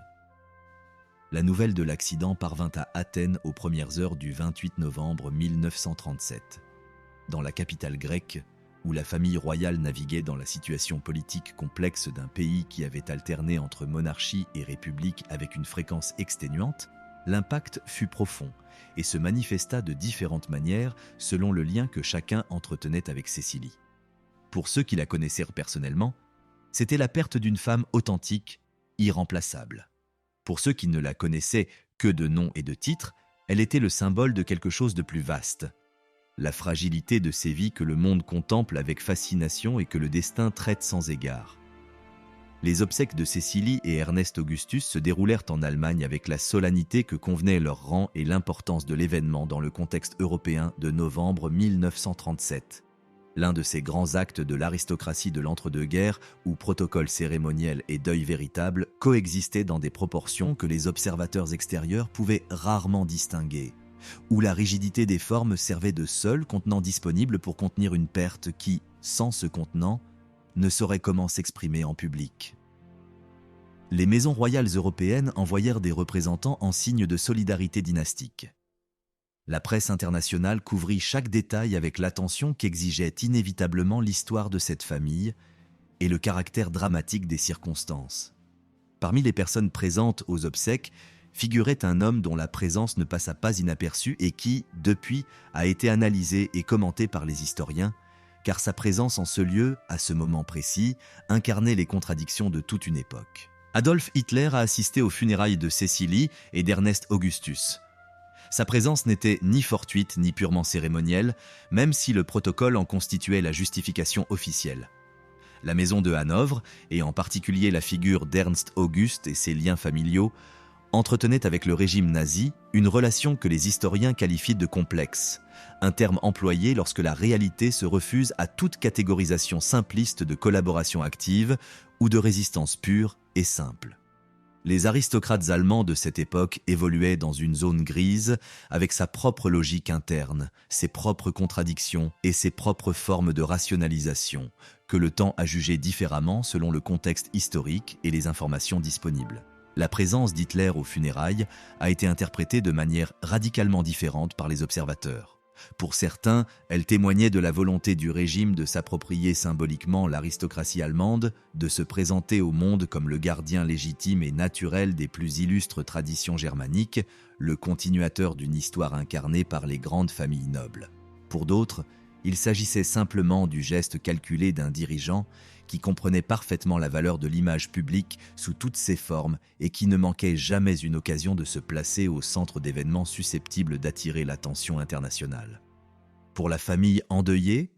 La nouvelle de l'accident parvint à Athènes aux premières heures du 28 novembre 1937. Dans la capitale grecque, où la famille royale naviguait dans la situation politique complexe d'un pays qui avait alterné entre monarchie et république avec une fréquence exténuante, l'impact fut profond et se manifesta de différentes manières selon le lien que chacun entretenait avec Cécilie. Pour ceux qui la connaissaient personnellement, c'était la perte d'une femme authentique, irremplaçable. Pour ceux qui ne la connaissaient que de nom et de titre, elle était le symbole de quelque chose de plus vaste. La fragilité de ces vies que le monde contemple avec fascination et que le destin traite sans égard. Les obsèques de Cécilie et Ernest Augustus se déroulèrent en Allemagne avec la solennité que convenait leur rang et l'importance de l'événement dans le contexte européen de novembre 1937. L'un de ces grands actes de l'aristocratie de l'entre-deux-guerres, où protocole cérémoniel et deuil véritable coexistaient dans des proportions que les observateurs extérieurs pouvaient rarement distinguer, où la rigidité des formes servait de seul contenant disponible pour contenir une perte qui, sans ce contenant, ne saurait comment s'exprimer en public. Les maisons royales européennes envoyèrent des représentants en signe de solidarité dynastique. La presse internationale couvrit chaque détail avec l'attention qu'exigeait inévitablement l'histoire de cette famille et le caractère dramatique des circonstances. Parmi les personnes présentes aux obsèques figurait un homme dont la présence ne passa pas inaperçue et qui, depuis, a été analysé et commenté par les historiens, car sa présence en ce lieu, à ce moment précis, incarnait les contradictions de toute une époque. Adolf Hitler a assisté aux funérailles de Cécilie et d'Ernest Augustus. Sa présence n'était ni fortuite ni purement cérémonielle, même si le protocole en constituait la justification officielle. La maison de Hanovre, et en particulier la figure d'Ernst August et ses liens familiaux, entretenait avec le régime nazi une relation que les historiens qualifient de complexe, un terme employé lorsque la réalité se refuse à toute catégorisation simpliste de collaboration active ou de résistance pure et simple. Les aristocrates allemands de cette époque évoluaient dans une zone grise avec sa propre logique interne, ses propres contradictions et ses propres formes de rationalisation, que le temps a jugées différemment selon le contexte historique et les informations disponibles. La présence d'Hitler aux funérailles a été interprétée de manière radicalement différente par les observateurs. Pour certains, elle témoignait de la volonté du régime de s'approprier symboliquement l'aristocratie allemande, de se présenter au monde comme le gardien légitime et naturel des plus illustres traditions germaniques, le continuateur d'une histoire incarnée par les grandes familles nobles. Pour d'autres, il s'agissait simplement du geste calculé d'un dirigeant qui comprenait parfaitement la valeur de l'image publique sous toutes ses formes et qui ne manquait jamais une occasion de se placer au centre d'événements susceptibles d'attirer l'attention internationale. Pour la famille endeuillée,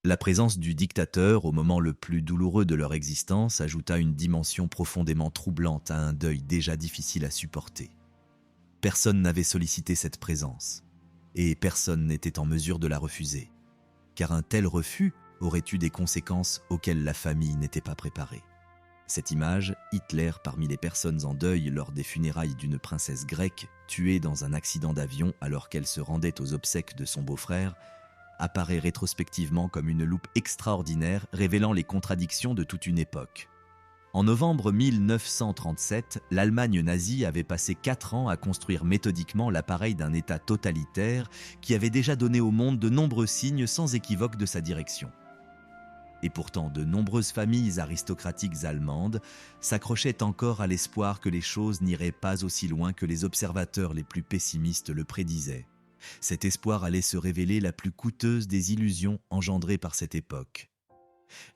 la présence du dictateur au moment le plus douloureux de leur existence ajouta une dimension profondément troublante à un deuil déjà difficile à supporter. Personne n'avait sollicité cette présence, et personne n'était en mesure de la refuser, car un tel refus aurait eu des conséquences auxquelles la famille n'était pas préparée. Cette image, Hitler parmi les personnes en deuil lors des funérailles d'une princesse grecque, tuée dans un accident d'avion alors qu'elle se rendait aux obsèques de son beau-frère, apparaît rétrospectivement comme une loupe extraordinaire révélant les contradictions de toute une époque. En novembre 1937, l'Allemagne nazie avait passé 4 ans à construire méthodiquement l'appareil d'un État totalitaire qui avait déjà donné au monde de nombreux signes sans équivoque de sa direction. Et pourtant, de nombreuses familles aristocratiques allemandes s'accrochaient encore à l'espoir que les choses n'iraient pas aussi loin que les observateurs les plus pessimistes le prédisaient. Cet espoir allait se révéler la plus coûteuse des illusions engendrées par cette époque.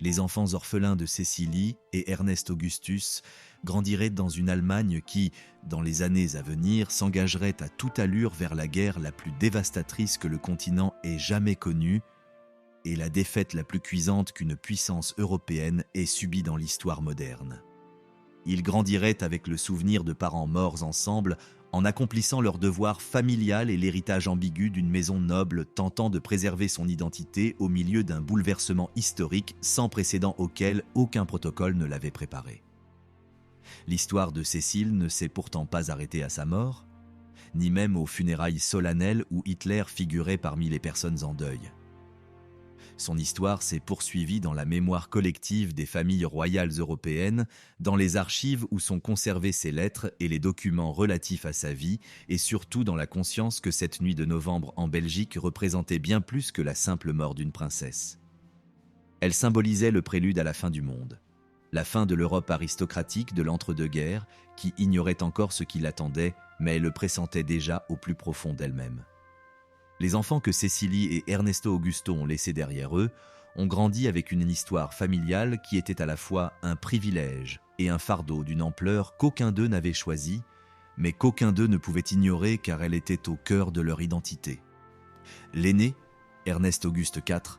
Les enfants orphelins de Cécilie et Ernest Augustus grandiraient dans une Allemagne qui, dans les années à venir, s'engagerait à toute allure vers la guerre la plus dévastatrice que le continent ait jamais connue et la défaite la plus cuisante qu'une puissance européenne ait subie dans l'histoire moderne. Ils grandiraient avec le souvenir de parents morts ensemble en accomplissant leur devoir familial et l'héritage ambigu d'une maison noble tentant de préserver son identité au milieu d'un bouleversement historique sans précédent auquel aucun protocole ne l'avait préparé. L'histoire de Cécile ne s'est pourtant pas arrêtée à sa mort, ni même aux funérailles solennelles où Hitler figurait parmi les personnes en deuil. Son histoire s'est poursuivie dans la mémoire collective des familles royales européennes, dans les archives où sont conservées ses lettres et les documents relatifs à sa vie, et surtout dans la conscience que cette nuit de novembre en Belgique représentait bien plus que la simple mort d'une princesse. Elle symbolisait le prélude à la fin du monde, la fin de l'Europe aristocratique de l'entre-deux-guerres, qui ignorait encore ce qui l'attendait, mais le pressentait déjà au plus profond d'elle-même. Les enfants que Cécilie et Ernesto Augusto ont laissés derrière eux ont grandi avec une histoire familiale qui était à la fois un privilège et un fardeau d'une ampleur qu'aucun d'eux n'avait choisi, mais qu'aucun d'eux ne pouvait ignorer car elle était au cœur de leur identité. L'aîné, Ernest Auguste IV,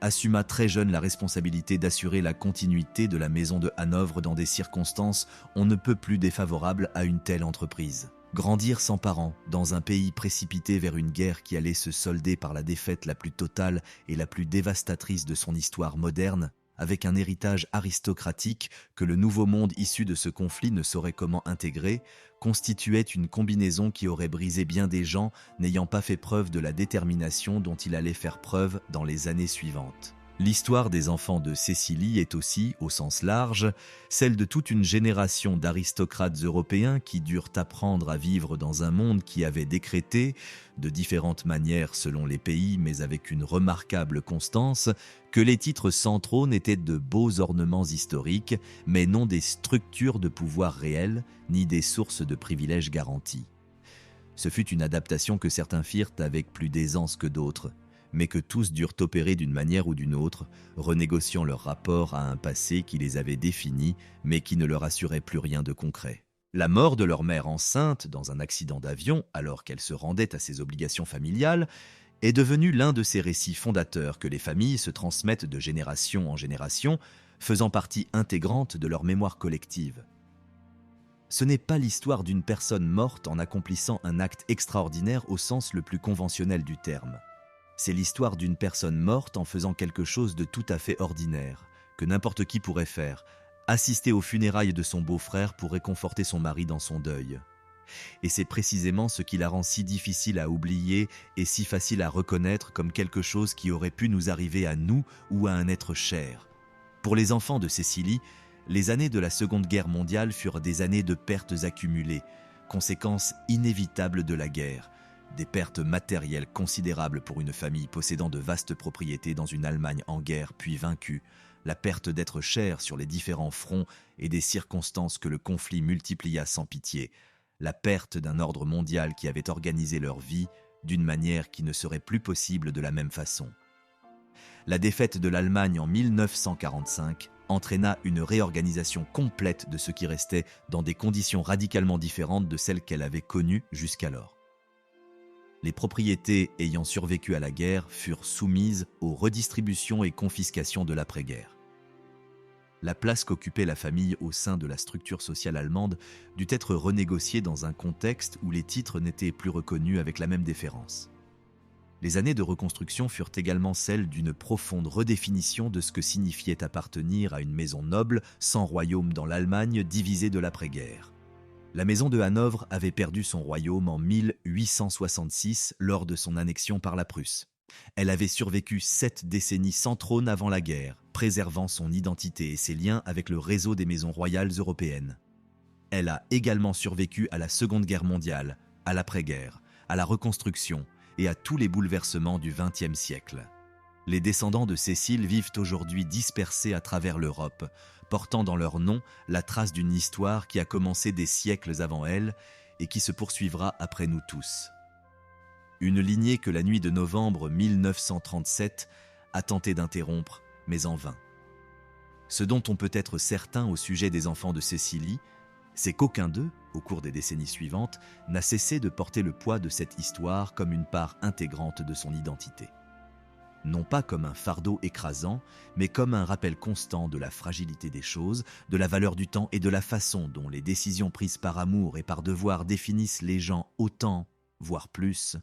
assuma très jeune la responsabilité d'assurer la continuité de la maison de Hanovre dans des circonstances on ne peut plus défavorables à une telle entreprise. Grandir sans parents, dans un pays précipité vers une guerre qui allait se solder par la défaite la plus totale et la plus dévastatrice de son histoire moderne, avec un héritage aristocratique que le nouveau monde issu de ce conflit ne saurait comment intégrer, constituait une combinaison qui aurait brisé bien des gens n'ayant pas fait preuve de la détermination dont il allait faire preuve dans les années suivantes. L'histoire des enfants de Cécilie est aussi, au sens large, celle de toute une génération d'aristocrates européens qui durent apprendre à vivre dans un monde qui avait décrété, de différentes manières selon les pays mais avec une remarquable constance, que les titres centraux n'étaient de beaux ornements historiques, mais non des structures de pouvoir réelles, ni des sources de privilèges garantis. Ce fut une adaptation que certains firent avec plus d'aisance que d'autres, mais que tous durent opérer d'une manière ou d'une autre, renégociant leur rapport à un passé qui les avait définis, mais qui ne leur assurait plus rien de concret. La mort de leur mère enceinte dans un accident d'avion, alors qu'elle se rendait à ses obligations familiales, est devenue l'un de ces récits fondateurs que les familles se transmettent de génération en génération, faisant partie intégrante de leur mémoire collective. Ce n'est pas l'histoire d'une personne morte en accomplissant un acte extraordinaire au sens le plus conventionnel du terme. C'est l'histoire d'une personne morte en faisant quelque chose de tout à fait ordinaire, que n'importe qui pourrait faire, assister aux funérailles de son beau-frère pour réconforter son mari dans son deuil. Et c'est précisément ce qui la rend si difficile à oublier et si facile à reconnaître comme quelque chose qui aurait pu nous arriver à nous ou à un être cher. Pour les enfants de Cécilie, les années de la Seconde Guerre mondiale furent des années de pertes accumulées, conséquence inévitable de la guerre, des pertes matérielles considérables pour une famille possédant de vastes propriétés dans une Allemagne en guerre puis vaincue, la perte d'êtres chers sur les différents fronts et des circonstances que le conflit multiplia sans pitié, la perte d'un ordre mondial qui avait organisé leur vie d'une manière qui ne serait plus possible de la même façon. La défaite de l'Allemagne en 1945 entraîna une réorganisation complète de ce qui restait dans des conditions radicalement différentes de celles qu'elle avait connues jusqu'alors. Les propriétés ayant survécu à la guerre furent soumises aux redistributions et confiscations de l'après-guerre. La place qu'occupait la famille au sein de la structure sociale allemande dut être renégociée dans un contexte où les titres n'étaient plus reconnus avec la même déférence. Les années de reconstruction furent également celles d'une profonde redéfinition de ce que signifiait appartenir à une maison noble sans royaume dans l'Allemagne divisée de l'après-guerre. La maison de Hanovre avait perdu son royaume en 1866 lors de son annexion par la Prusse. Elle avait survécu 7 décennies sans trône avant la guerre, préservant son identité et ses liens avec le réseau des maisons royales européennes. Elle a également survécu à la Seconde Guerre mondiale, à l'après-guerre, à la reconstruction et à tous les bouleversements du XXe siècle. Les descendants de Cécile vivent aujourd'hui dispersés à travers l'Europe, portant dans leur nom la trace d'une histoire qui a commencé des siècles avant elle et qui se poursuivra après nous tous. Une lignée que la nuit de novembre 1937 a tenté d'interrompre, mais en vain. Ce dont on peut être certain au sujet des enfants de Cécilie, c'est qu'aucun d'eux, au cours des décennies suivantes, n'a cessé de porter le poids de cette histoire comme une part intégrante de son identité. Non pas comme un fardeau écrasant, mais comme un rappel constant de la fragilité des choses, de la valeur du temps et de la façon dont les décisions prises par amour et par devoir définissent les gens autant, voire plus,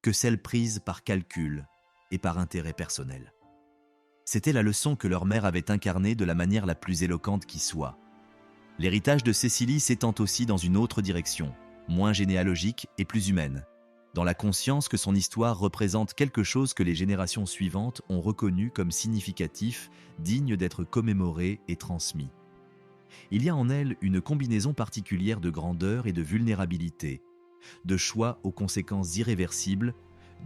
que celles prises par calcul et par intérêt personnel. C'était la leçon que leur mère avait incarnée de la manière la plus éloquente qui soit. L'héritage de Cécilie s'étend aussi dans une autre direction, moins généalogique et plus humaine, dans la conscience que son histoire représente quelque chose que les générations suivantes ont reconnu comme significatif, digne d'être commémoré et transmis. Il y a en elle une combinaison particulière de grandeur et de vulnérabilité, de choix aux conséquences irréversibles,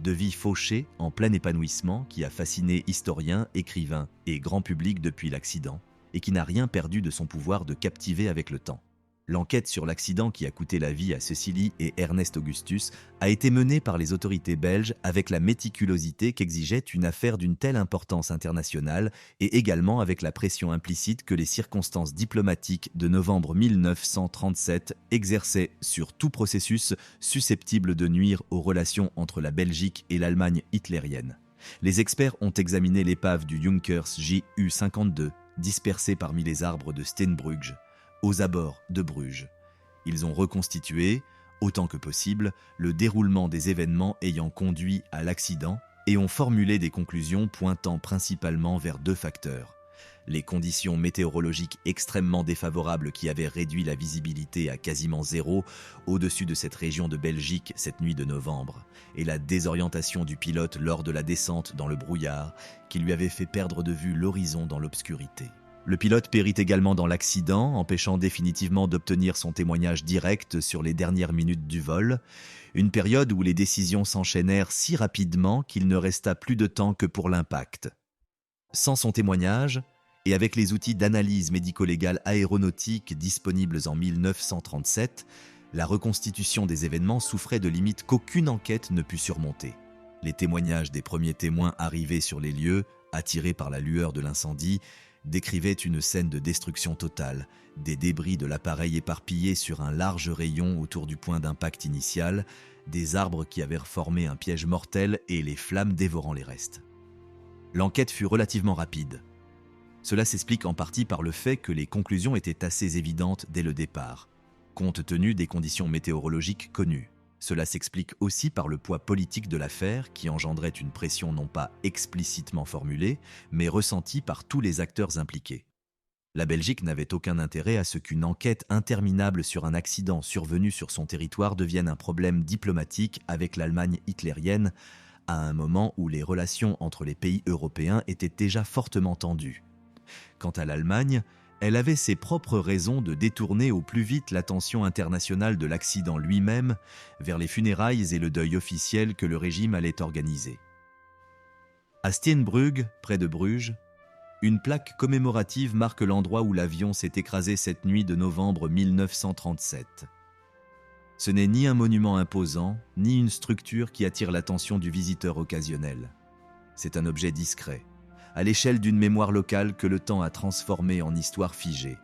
de vie fauchée en plein épanouissement qui a fasciné historiens, écrivains et grand public depuis l'accident, et qui n'a rien perdu de son pouvoir de captiver avec le temps. L'enquête sur l'accident qui a coûté la vie à Cécilie et Ernest Augustus a été menée par les autorités belges avec la méticulosité qu'exigeait une affaire d'une telle importance internationale et également avec la pression implicite que les circonstances diplomatiques de novembre 1937 exerçaient sur tout processus susceptible de nuire aux relations entre la Belgique et l'Allemagne hitlérienne. Les experts ont examiné l'épave du Junkers Ju-52 dispersée parmi les arbres de Steenbrugge, aux abords de Bruges. Ils ont reconstitué, autant que possible, le déroulement des événements ayant conduit à l'accident et ont formulé des conclusions pointant principalement vers 2 facteurs. Les conditions météorologiques extrêmement défavorables qui avaient réduit la visibilité à quasiment 0 au-dessus de cette région de Belgique cette nuit de novembre, et la désorientation du pilote lors de la descente dans le brouillard qui lui avait fait perdre de vue l'horizon dans l'obscurité. Le pilote périt également dans l'accident, empêchant définitivement d'obtenir son témoignage direct sur les dernières minutes du vol, une période où les décisions s'enchaînèrent si rapidement qu'il ne resta plus de temps que pour l'impact. Sans son témoignage, et avec les outils d'analyse médico-légale aéronautique disponibles en 1937, la reconstitution des événements souffrait de limites qu'aucune enquête ne put surmonter. Les témoignages des premiers témoins arrivés sur les lieux, attirés par la lueur de l'incendie, décrivait une scène de destruction totale, des débris de l'appareil éparpillés sur un large rayon autour du point d'impact initial, des arbres qui avaient formé un piège mortel et les flammes dévorant les restes. L'enquête fut relativement rapide. Cela s'explique en partie par le fait que les conclusions étaient assez évidentes dès le départ, compte tenu des conditions météorologiques connues. Cela s'explique aussi par le poids politique de l'affaire qui engendrait une pression non pas explicitement formulée, mais ressentie par tous les acteurs impliqués. La Belgique n'avait aucun intérêt à ce qu'une enquête interminable sur un accident survenu sur son territoire devienne un problème diplomatique avec l'Allemagne hitlérienne, à un moment où les relations entre les pays européens étaient déjà fortement tendues. Quant à l'Allemagne, elle avait ses propres raisons de détourner au plus vite l'attention internationale de l'accident lui-même vers les funérailles et le deuil officiel que le régime allait organiser. À Steenbrugge, près de Bruges, une plaque commémorative marque l'endroit où l'avion s'est écrasé cette nuit de novembre 1937. Ce n'est ni un monument imposant, ni une structure qui attire l'attention du visiteur occasionnel. C'est un objet discret, à l'échelle d'une mémoire locale que le temps a transformée en histoire figée.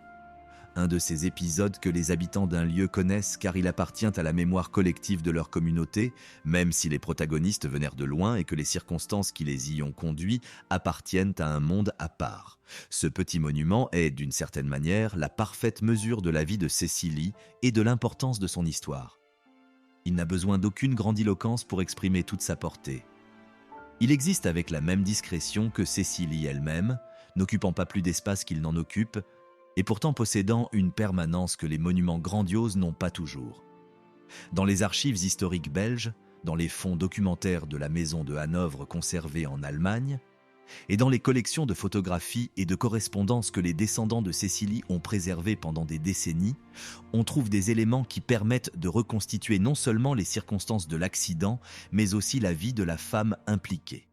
Un de ces épisodes que les habitants d'un lieu connaissent car il appartient à la mémoire collective de leur communauté, même si les protagonistes vinrent de loin et que les circonstances qui les y ont conduits appartiennent à un monde à part. Ce petit monument est, d'une certaine manière, la parfaite mesure de la vie de Cécilie et de l'importance de son histoire. Il n'a besoin d'aucune grandiloquence pour exprimer toute sa portée. Il existe avec la même discrétion que Cécilie elle-même, n'occupant pas plus d'espace qu'il n'en occupe, et pourtant possédant une permanence que les monuments grandioses n'ont pas toujours. Dans les archives historiques belges, dans les fonds documentaires de la maison de Hanovre conservés en Allemagne, et dans les collections de photographies et de correspondances que les descendants de Cécilie ont préservées pendant des décennies, on trouve des éléments qui permettent de reconstituer non seulement les circonstances de l'accident, mais aussi la vie de la femme impliquée.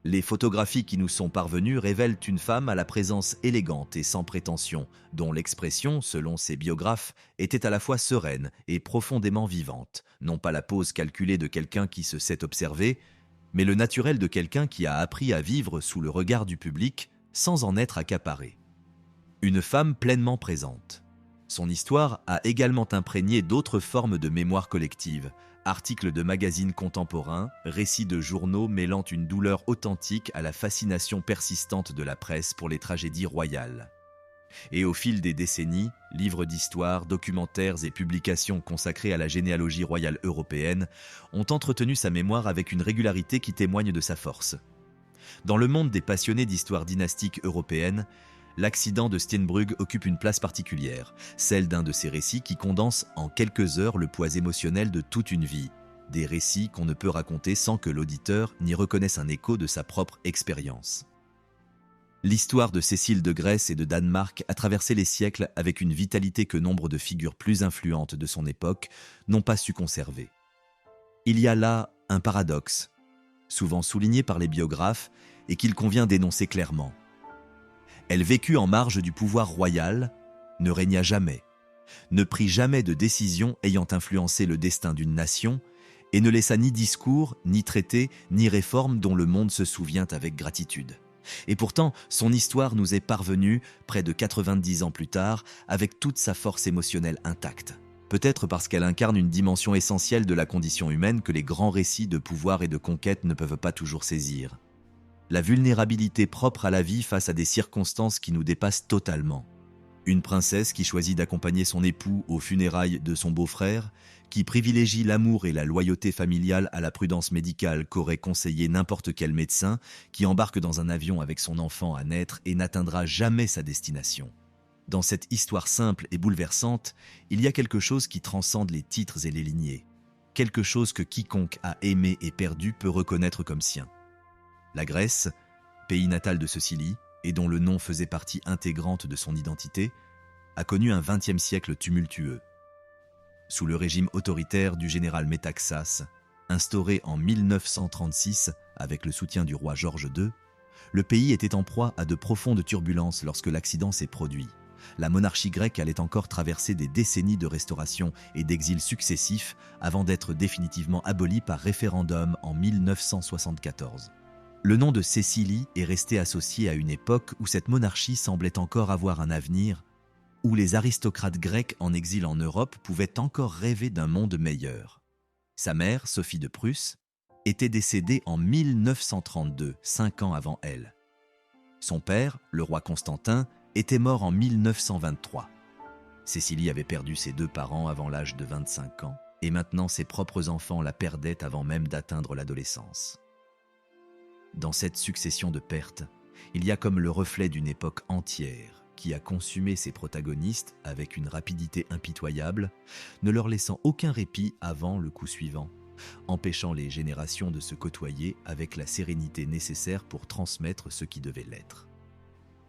Les photographies qui nous sont parvenues révèlent une femme à la présence élégante et sans prétention, dont l'expression, selon ses biographes, était à la fois sereine et profondément vivante, non pas la pose calculée de quelqu'un qui se sait observer, mais le naturel de quelqu'un qui a appris à vivre sous le regard du public sans en être accaparé. Une femme pleinement présente. Son histoire a également imprégné d'autres formes de mémoire collective, articles de magazines contemporains, récits de journaux mêlant une douleur authentique à la fascination persistante de la presse pour les tragédies royales. Et au fil des décennies, livres d'histoire, documentaires et publications consacrés à la généalogie royale européenne ont entretenu sa mémoire avec une régularité qui témoigne de sa force. Dans le monde des passionnés d'histoire dynastique européenne, l'accident de Steenbrugge occupe une place particulière, celle d'un de ces récits qui condensent en quelques heures le poids émotionnel de toute une vie, des récits qu'on ne peut raconter sans que l'auditeur n'y reconnaisse un écho de sa propre expérience. L'histoire de Cécile de Grèce et de Danemark a traversé les siècles avec une vitalité que nombre de figures plus influentes de son époque n'ont pas su conserver. Il y a là un paradoxe, souvent souligné par les biographes et qu'il convient d'énoncer clairement. Elle vécut en marge du pouvoir royal, ne régna jamais, ne prit jamais de décision ayant influencé le destin d'une nation et ne laissa ni discours, ni traités, ni réformes dont le monde se souvient avec gratitude. Et pourtant, son histoire nous est parvenue, près de 90 ans plus tard, avec toute sa force émotionnelle intacte. Peut-être parce qu'elle incarne une dimension essentielle de la condition humaine que les grands récits de pouvoir et de conquête ne peuvent pas toujours saisir. La vulnérabilité propre à la vie face à des circonstances qui nous dépassent totalement. Une princesse qui choisit d'accompagner son époux aux funérailles de son beau-frère, qui privilégie l'amour et la loyauté familiale à la prudence médicale qu'aurait conseillé n'importe quel médecin, qui embarque dans un avion avec son enfant à naître et n'atteindra jamais sa destination. Dans cette histoire simple et bouleversante, il y a quelque chose qui transcende les titres et les lignées. Quelque chose que quiconque a aimé et perdu peut reconnaître comme sien. La Grèce, pays natal de Cécilie, et dont le nom faisait partie intégrante de son identité, a connu un XXe siècle tumultueux. Sous le régime autoritaire du général Métaxas, instauré en 1936 avec le soutien du roi George II, le pays était en proie à de profondes turbulences lorsque l'accident s'est produit. La monarchie grecque allait encore traverser des décennies de restauration et d'exil successifs avant d'être définitivement abolie par référendum en 1974. Le nom de Cécilie est resté associé à une époque où cette monarchie semblait encore avoir un avenir, où les aristocrates grecs en exil en Europe pouvaient encore rêver d'un monde meilleur. Sa mère, Sophie de Prusse, était décédée en 1932, 5 ans avant elle. Son père, le roi Constantin, était mort en 1923. Cécilie avait perdu ses 2 parents avant l'âge de 25 ans, et maintenant ses propres enfants la perdaient avant même d'atteindre l'adolescence. Dans cette succession de pertes, il y a comme le reflet d'une époque entière qui a consumé ses protagonistes avec une rapidité impitoyable, ne leur laissant aucun répit avant le coup suivant, empêchant les générations de se côtoyer avec la sérénité nécessaire pour transmettre ce qui devait l'être.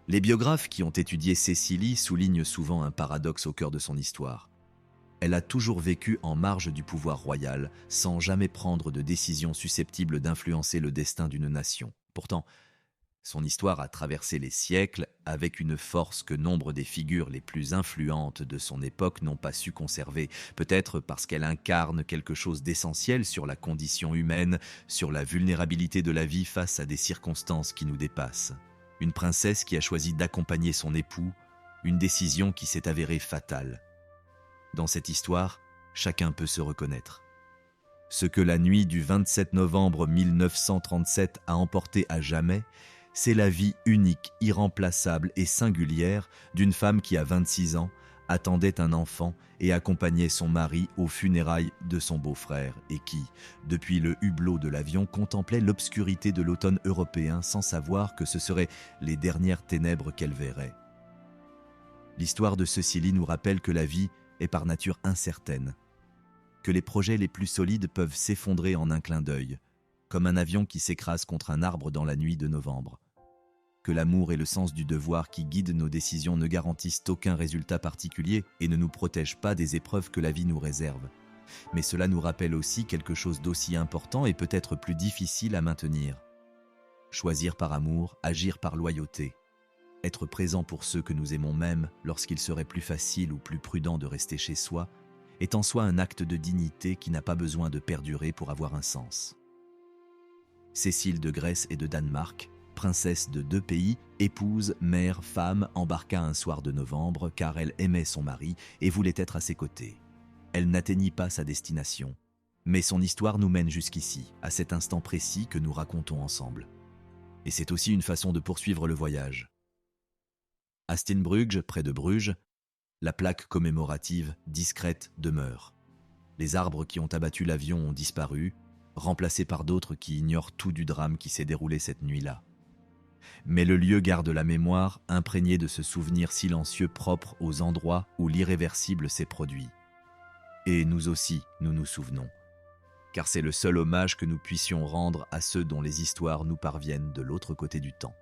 Les biographes qui ont étudié Cécilie soulignent souvent un paradoxe au cœur de son histoire. Elle a toujours vécu en marge du pouvoir royal, sans jamais prendre de décision susceptible d'influencer le destin d'une nation. Pourtant, son histoire a traversé les siècles avec une force que nombre des figures les plus influentes de son époque n'ont pas su conserver, peut-être parce qu'elle incarne quelque chose d'essentiel sur la condition humaine, sur la vulnérabilité de la vie face à des circonstances qui nous dépassent. Une princesse qui a choisi d'accompagner son époux, une décision qui s'est avérée fatale. Dans cette histoire, chacun peut se reconnaître. Ce que la nuit du 27 novembre 1937 a emporté à jamais, c'est la vie unique, irremplaçable et singulière d'une femme qui, à 26 ans, attendait un enfant et accompagnait son mari aux funérailles de son beau-frère et qui, depuis le hublot de l'avion, contemplait l'obscurité de l'automne européen sans savoir que ce seraient les dernières ténèbres qu'elle verrait. L'histoire de Cecilie nous rappelle que la vie est par nature incertaine, que les projets les plus solides peuvent s'effondrer en un clin d'œil, comme un avion qui s'écrase contre un arbre dans la nuit de novembre, que l'amour et le sens du devoir qui guident nos décisions ne garantissent aucun résultat particulier et ne nous protègent pas des épreuves que la vie nous réserve. Mais cela nous rappelle aussi quelque chose d'aussi important et peut-être plus difficile à maintenir. Choisir par amour, agir par loyauté. Être présent pour ceux que nous aimons même lorsqu'il serait plus facile ou plus prudent de rester chez soi, est en soi un acte de dignité qui n'a pas besoin de perdurer pour avoir un sens. Cécile de Grèce et de Danemark, princesse de 2 pays, épouse, mère, femme, embarqua un soir de novembre car elle aimait son mari et voulait être à ses côtés. Elle n'atteignit pas sa destination, mais son histoire nous mène jusqu'ici, à cet instant précis que nous racontons ensemble. Et c'est aussi une façon de poursuivre le voyage. À Steenbrugge, près de Bruges, la plaque commémorative discrète demeure. Les arbres qui ont abattu l'avion ont disparu, remplacés par d'autres qui ignorent tout du drame qui s'est déroulé cette nuit-là. Mais le lieu garde la mémoire imprégnée de ce souvenir silencieux propre aux endroits où l'irréversible s'est produit. Et nous aussi, nous nous souvenons, car c'est le seul hommage que nous puissions rendre à ceux dont les histoires nous parviennent de l'autre côté du temps.